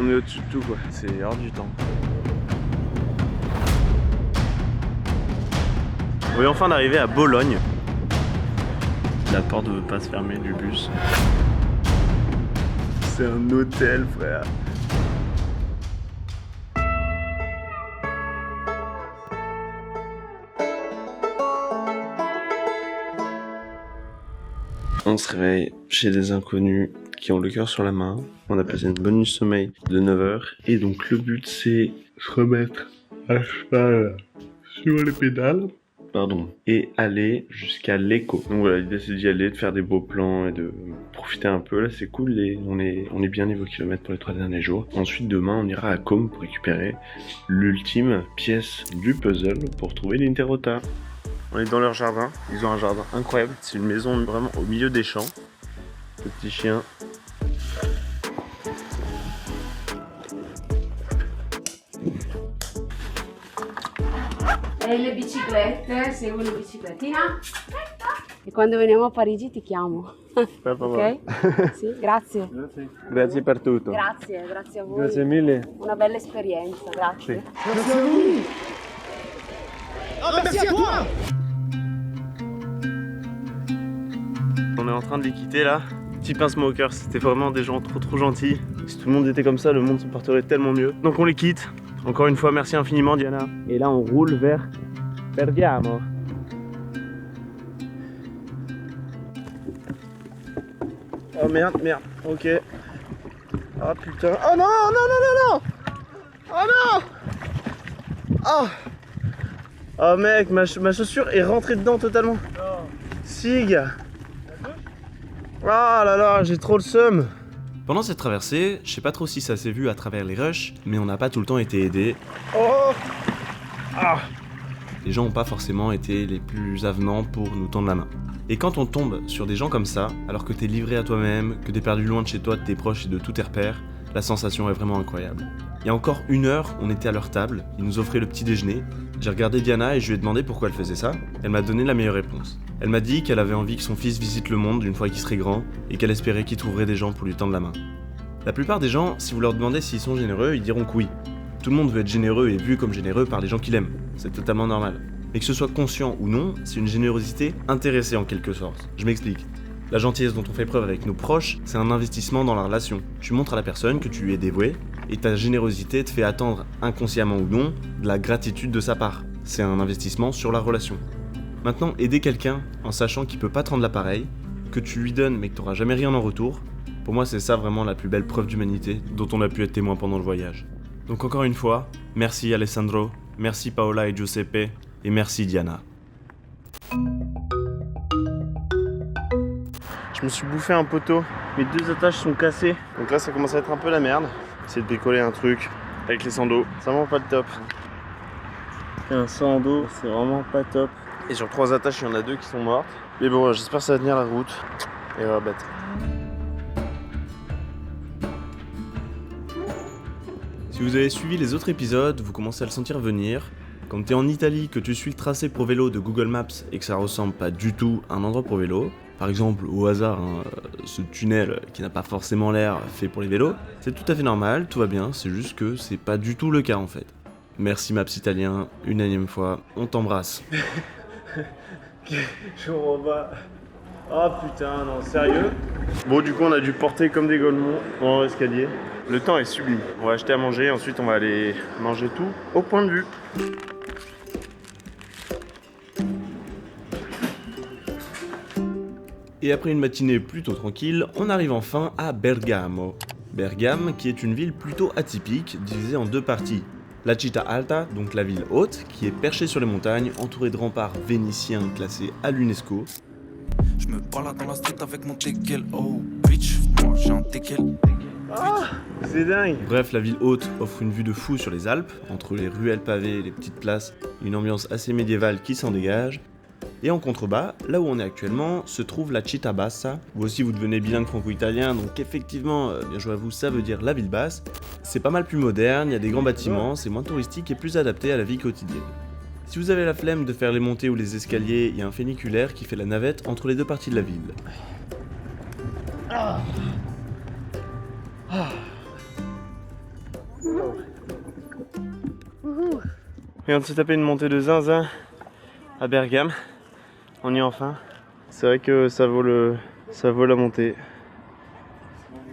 On est au-dessus de tout quoi, c'est hors du temps. On est enfin d'arriver à Bologne. La porte ne veut pas se fermer du bus. C'est un hôtel frère. On se réveille chez des inconnus qui ont le cœur sur la main. On a passé une bonne nuit de sommeil de 9h. Et donc le but c'est se remettre à cheval sur les pédales. Et aller jusqu'à l'écho. Donc voilà, l'idée c'est d'y aller, de faire des beaux plans et de profiter un peu. Là c'est cool, on est bien niveau kilomètres pour les 3 derniers jours. Ensuite demain on ira à Com pour récupérer l'ultime pièce du puzzle pour trouver l'Interrota. On est dans leur jardin, ils ont un jardin incroyable. C'est une maison vraiment au milieu des champs. Le petit chien. E le biciclette, segui la biciclettina. E quando veniamo a Parigi ti chiamo. Ok? Sì, grazie. Grazie per tutto. Grazie a voi. Grazie mille. Una bella esperienza, grazie. Merci à vous. Oh, merci à toi. On est en train de les quitter là. Petit pincement au cœur, c'était vraiment des gens trop gentils. Si tout le monde était comme ça, le monde se porterait tellement mieux. Donc on les quitte. Encore une fois, merci infiniment Diana. Et là on roule vers Bergamo. Oh merde, ok. Oh putain. Oh non, non. Oh non. Oh. Oh mec, ma chaussure est rentrée dedans totalement. Sig. Oh là là, j'ai trop le seum. Pendant cette traversée, je sais pas trop si ça s'est vu à travers les rushs, mais on n'a pas tout le temps été aidés. Oh. Ah. Les gens ont pas forcément été les plus avenants pour nous tendre la main. Et quand on tombe sur des gens comme ça, alors que t'es livré à toi-même, que t'es perdu loin de chez toi, de tes proches et de tous tes repères, la sensation est vraiment incroyable. Il y a encore 1 heure, on était à leur table, ils nous offraient le petit déjeuner. J'ai regardé Diana et je lui ai demandé pourquoi elle faisait ça. Elle m'a donné la meilleure réponse. Elle m'a dit qu'elle avait envie que son fils visite le monde une fois qu'il serait grand et qu'elle espérait qu'il trouverait des gens pour lui tendre la main. La plupart des gens, si vous leur demandez s'ils sont généreux, ils diront que oui. Tout le monde veut être généreux et vu comme généreux par les gens qu'il aime. C'est totalement normal. Mais que ce soit conscient ou non, c'est une générosité intéressée en quelque sorte. Je m'explique. La gentillesse dont on fait preuve avec nos proches, c'est un investissement dans la relation. Tu montres à la personne que tu lui es dévoué, et ta générosité te fait attendre, inconsciemment ou non, de la gratitude de sa part. C'est un investissement sur la relation. Maintenant, aider quelqu'un en sachant qu'il peut pas te rendre l'appareil, que tu lui donnes mais que tu n'auras jamais rien en retour, pour moi c'est ça vraiment la plus belle preuve d'humanité dont on a pu être témoin pendant le voyage. Donc encore une fois, merci Alessandro, merci Paola et Giuseppe, et merci Diana. Je me suis bouffé un poteau, mes 2 attaches sont cassées. Donc là ça commence à être un peu la merde. J'essaie de décoller un truc avec les sandos, c'est vraiment pas le top. Un sando, c'est vraiment pas top. Et sur 3 attaches, il y en a 2 qui sont mortes. Mais bon, j'espère que ça va tenir la route. Et on va battre. Si vous avez suivi les autres épisodes, vous commencez à le sentir venir. Quand t'es en Italie, que tu suis le tracé pour vélo de Google Maps et que ça ressemble pas du tout à un endroit pour vélo, par exemple au hasard, ce tunnel qui n'a pas forcément l'air fait pour les vélos, c'est tout à fait normal, tout va bien, c'est juste que c'est pas du tout le cas en fait. Merci Maps Italien, une énième fois, on t'embrasse. Je comprends pas. Oh putain, non, sérieux? Bon, du coup, on a dû porter comme des golemons dans l'escalier. Le temps est sublime. On va acheter à manger, ensuite on va aller manger tout au point de vue. Et après une matinée plutôt tranquille, on arrive enfin à Bergamo. Bergame, qui est une ville plutôt atypique, divisée en 2 parties. La Città Alta, donc la ville haute, qui est perchée sur les montagnes, entourée de remparts vénitiens classés à l'UNESCO. Je me balade dans la street avec mon teckel, oh bitch, moi j'ai un teckel. Ah, c'est dingue. Bref, la ville haute offre une vue de fou sur les Alpes, entre les ruelles pavées et les petites places, une ambiance assez médiévale qui s'en dégage. Et en contrebas, là où on est actuellement, se trouve la Città Bassa. Vous aussi vous devenez bilingue franco-italien, donc effectivement, bien joué à vous, ça veut dire la ville basse. C'est pas mal plus moderne, il y a des grands bâtiments, c'est moins touristique et plus adapté à la vie quotidienne. Si vous avez la flemme de faire les montées ou les escaliers, il y a un funiculaire qui fait la navette entre les 2 parties de la ville. Et on s'est tapé une montée de zinzin à Bergame. On y est enfin. C'est vrai que ça vaut la montée.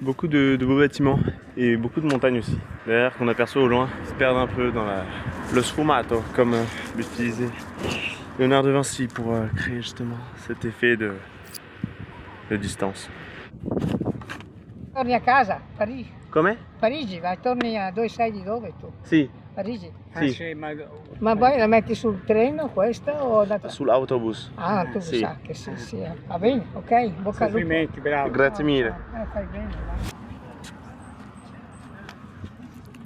Beaucoup de beaux bâtiments et beaucoup de montagnes aussi. D'ailleurs qu'on aperçoit au loin, ils se perdent un peu dans le sfumato, comme l'utilisait Léonard de Vinci pour créer justement cet effet de distance. Torni a casa, Parigi. Come? Parigi, vai, torni a dove sei di dove tu? Sì, Parigi. sì, Ma poi la metti sul treno questa o da... sull'autobus. Ah, tu Sì. sa che sì, sì. Va bene, ok, bocca al lupo. bravo. Grazie mille. Fai bene, va.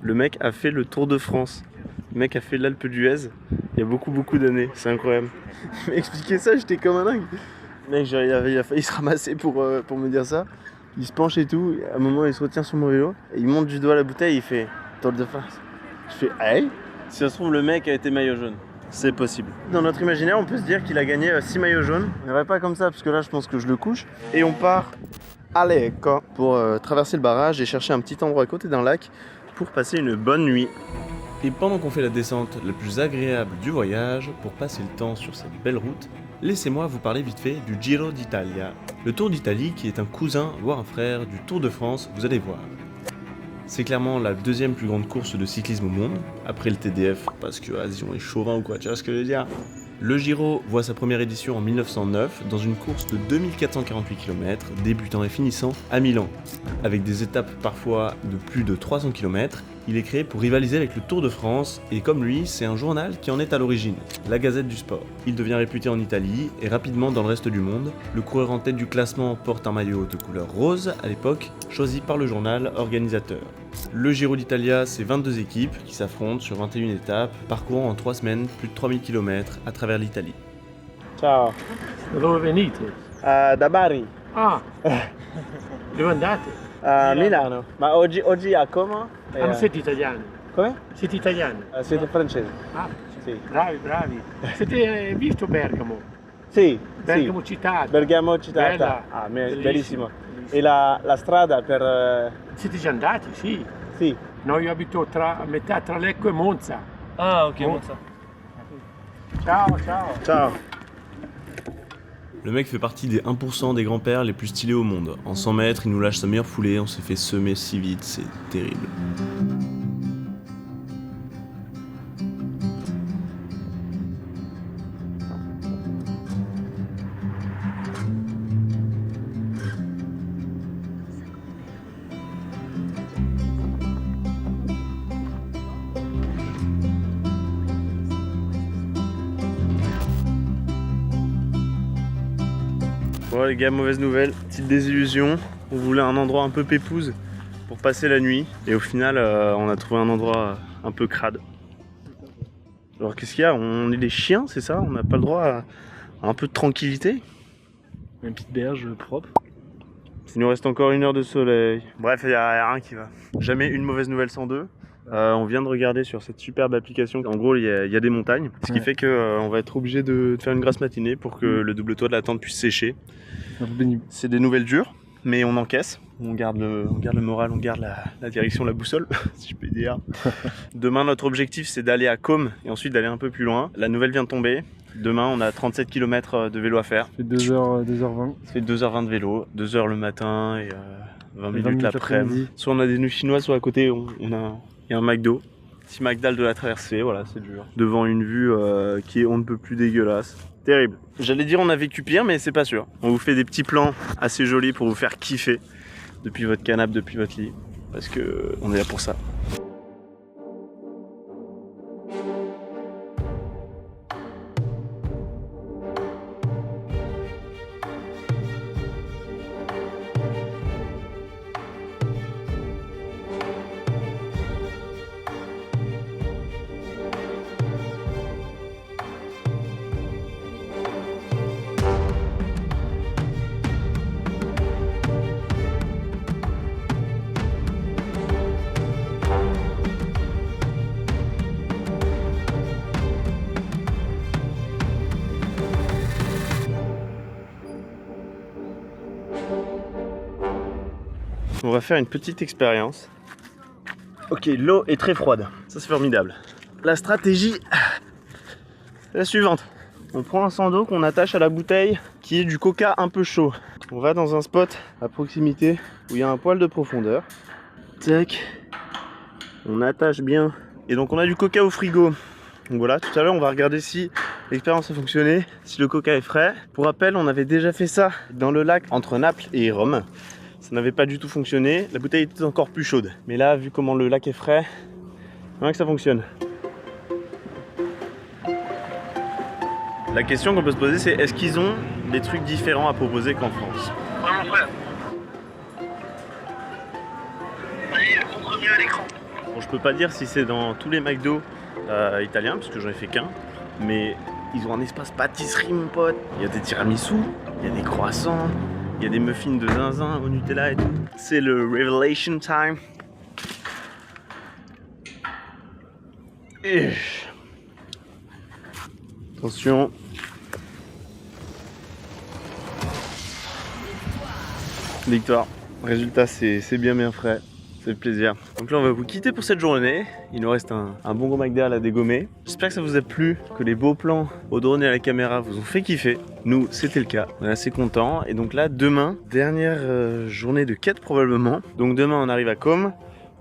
Le mec a fait le Tour de France. Le mec a fait l'Alpe d'Huez il y a beaucoup d'années. C'est incroyable. Il m'a expliqué ça, j'étais comme un dingue. Le mec, genre, il a failli se ramasser pour me dire ça. Il se penche et tout. À un moment, il se retient sur mon vélo. Et il monte du doigt la bouteille et il fait Tour de France. Je fais hey. Si ça se trouve, le mec a été maillot jaune. C'est possible. Dans notre imaginaire, on peut se dire qu'il a gagné 6 maillots jaunes. On n'irait pas comme ça, parce que là, je pense que je le couche. Et on part à Lecco pour traverser le barrage et chercher un petit endroit à côté d'un lac pour passer une bonne nuit. Et pendant qu'on fait la descente la plus agréable du voyage, pour passer le temps sur cette belle route, laissez-moi vous parler vite fait du Giro d'Italia. Le Tour d'Italie qui est un cousin, voire un frère du Tour de France, vous allez voir. C'est clairement la deuxième plus grande course de cyclisme au monde, après le TDF, parce que vas-y on est chauvin ou quoi, tu vois ce que je veux dire. Le Giro voit sa première édition en 1909 dans une course de 2448 km, débutant et finissant à Milan. Avec des étapes parfois de plus de 300 km, il est créé pour rivaliser avec le Tour de France et comme lui, c'est un journal qui en est à l'origine, la Gazette du Sport. Il devient réputé en Italie et rapidement dans le reste du monde. Le coureur en tête du classement porte un maillot de couleur rose à l'époque, choisi par le journal organisateur. Le Giro d'Italia, c'est 22 équipes qui s'affrontent sur 21 étapes, parcourant en 3 semaines plus de 3000 km à travers l'Italie. Ciao. Dove venite? Da Bari. Ah, dove andate? A Milano. Ma oggi a Como? Ah, ma siete italiani? Come? Siete italiani? Siete francesi? Ah, Sì. bravi. Siete visto Bergamo? Sì, Bergamo sì. città. Bergamo città. Bella. Ah, Bellissimo. bellissimo. E la strada per... Siete già andati? Sì. Sì. No, io abito a metà tra Lecco e Monza. Ah, ok, bon ça. Ciao. Ciao. Le mec fait partie des 1% des grands-pères les plus stylés au monde. En 100 mètres, il nous lâche sa meilleure foulée, on s'est fait semer si vite, c'est terrible. Bon les gars, mauvaise nouvelle, petite désillusion. On voulait un endroit un peu pépouze pour passer la nuit. Et au final, on a trouvé un endroit un peu crade. Alors qu'est-ce qu'il y a? On est des chiens, c'est ça? On n'a pas le droit à un peu de tranquillité? Une petite berge propre. Il nous reste encore 1 heure de soleil. Bref, il n'y a rien qui va. Jamais une mauvaise nouvelle sans deux. On vient de regarder sur cette superbe application. En gros, il y a des montagnes. Ce qui fait qu'on va être obligé de faire une grasse matinée pour que le double toit de la tente puisse sécher. C'est des nouvelles dures, mais on encaisse. On garde le moral, on garde la direction, la boussole, si je peux dire. Demain, notre objectif, c'est d'aller à Côme et ensuite d'aller un peu plus loin. La nouvelle vient de tomber. Demain, on a 37 km de vélo à faire. Ça fait 2h20. Ça fait 2h20 de vélo, 2h le matin et 20 minutes l'après-midi. Soit on a des nouilles chinoises, soit à côté, il y a un McDo. Petit McDal de la traversée, voilà, c'est dur. Devant une vue qui est on ne peut plus dégueulasse. Terrible. J'allais dire on a vécu pire, mais c'est pas sûr. On vous fait des petits plans assez jolis pour vous faire kiffer depuis votre canapé, depuis votre lit. Parce que on est là pour ça. On va faire une petite expérience. Ok, l'eau est très froide. Ça c'est formidable. La stratégie est la suivante. On prend un seau d'eau qu'on attache à la bouteille qui est du coca un peu chaud. On va dans un spot à proximité où il y a un poil de profondeur. Tac. On attache bien. Et donc on a du coca au frigo. Donc voilà, tout à l'heure on va regarder si l'expérience a fonctionné, si le coca est frais. Pour rappel, on avait déjà fait ça dans le lac entre Naples et Rome. Ça n'avait pas du tout fonctionné, la bouteille était encore plus chaude. Mais là, vu comment le lac est frais, on voit que ça fonctionne. La question qu'on peut se poser, c'est est-ce qu'ils ont des trucs différents à proposer qu'en France? Vraiment frère. Allez, le contre-mieux à l'écran. Bon, je peux pas dire si c'est dans tous les McDo italiens, parce que j'en ai fait qu'un, mais ils ont un espace pâtisserie, mon pote. Il y a des tiramisu, il y a des croissants, il y a des muffins de zinzin au Nutella et tout. C'est le Revelation Time. Et... attention. Victoire. Résultat, c'est bien frais. Ça fait plaisir. Donc là, on va vous quitter pour cette journée. Il nous reste un bon gros McDo à la dégommer. J'espère que ça vous a plu, que les beaux plans au drone et à la caméra vous ont fait kiffer. Nous, c'était le cas. On est assez contents. Et donc là, demain, dernière journée de quête probablement. Donc demain, on arrive à Com.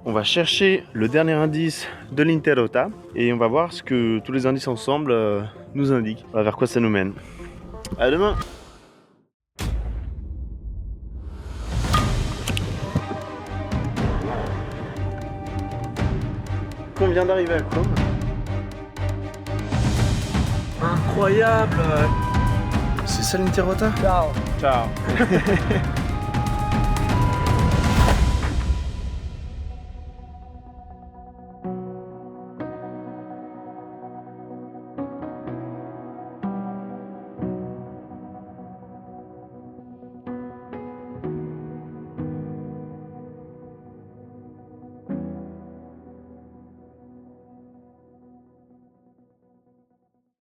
On va chercher le dernier indice de l'Interrota. Et on va voir ce que tous les indices ensemble nous indiquent. On va vers quoi ça nous mène. À demain! On vient d'arriver à Com. Incroyable! C'est ça l'Interrota? Ciao. Ciao!